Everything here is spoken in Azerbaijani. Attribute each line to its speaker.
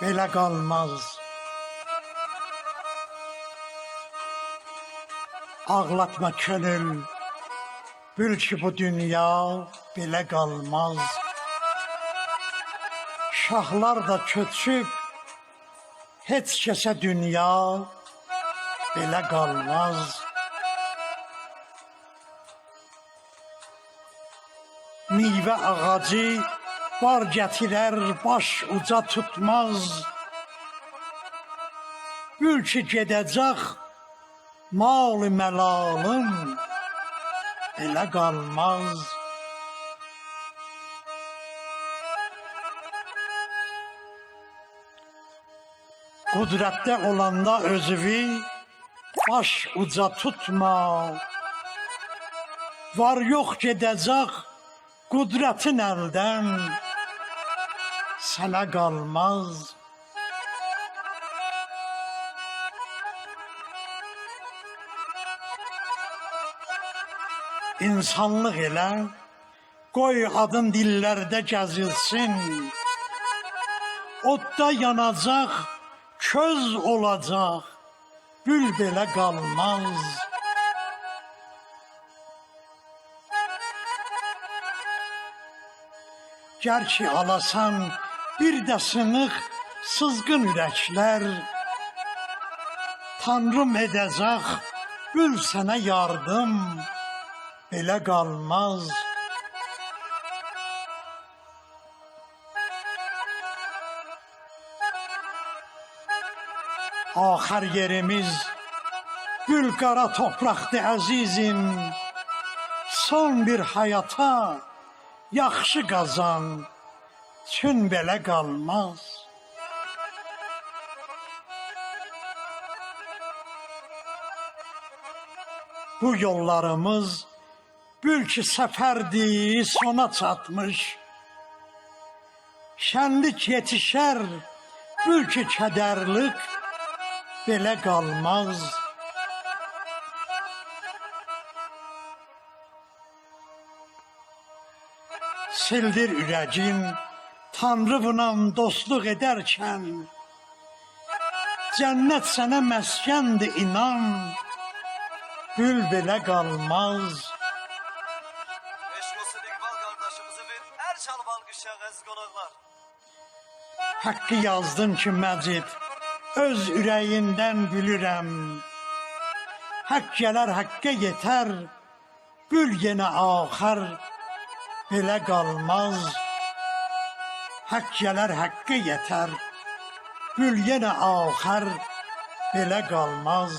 Speaker 1: belə qalmaz. Ağlatma könül, bil ki bu dünya belə qalmaz. Şahlar da köçüb, heç kəsə dünya belə qalmaz. Meyvə ağacı bar gətirər, baş uca tutmaz. Bil ki gedəcək, mal-ı məlalın belə qalmaz. Qudrətdə olanda özüvi baş uca tutma. Var yox gedəcək qudrətin əldən sənə qalmaz. İnsanlıq elə, qoy adın dillərdə gəzilsin. Odda yanacaq, köz olacaq, gül belə qalmaz. Gər ki alasan bir də sınıq sızğın ürəklər, Tanrım edəcək gül sənə yardım, belə qalmaz. Axır yerimiz gül qara topraqdır əzizim. Son bir həyata yaxşı qazan, çün belə qalmaz. Bu yollarımız bil ki səfərdir, sona çatmış. Şənlik yetişər, bil ki kədərlik belə qalmaz. Sildir ürəgin, Tanrıvla dostluq edərkən, cənnət sənə məskəndir, inan, gül belə qalmaz.
Speaker 2: Eşq olsun İqbal qardaşımızı ver, hər çalıb alqışlayaq əziz qonaqlar.
Speaker 1: Haqqı yazdın ki Məcid, öz ürəyindən gülürəm. Haqq gələr, haqqa yetər, gül yenə axar, belə qalmaz. Haqq gələr, haqqa yetər, gül yenə axar, belə qalmaz.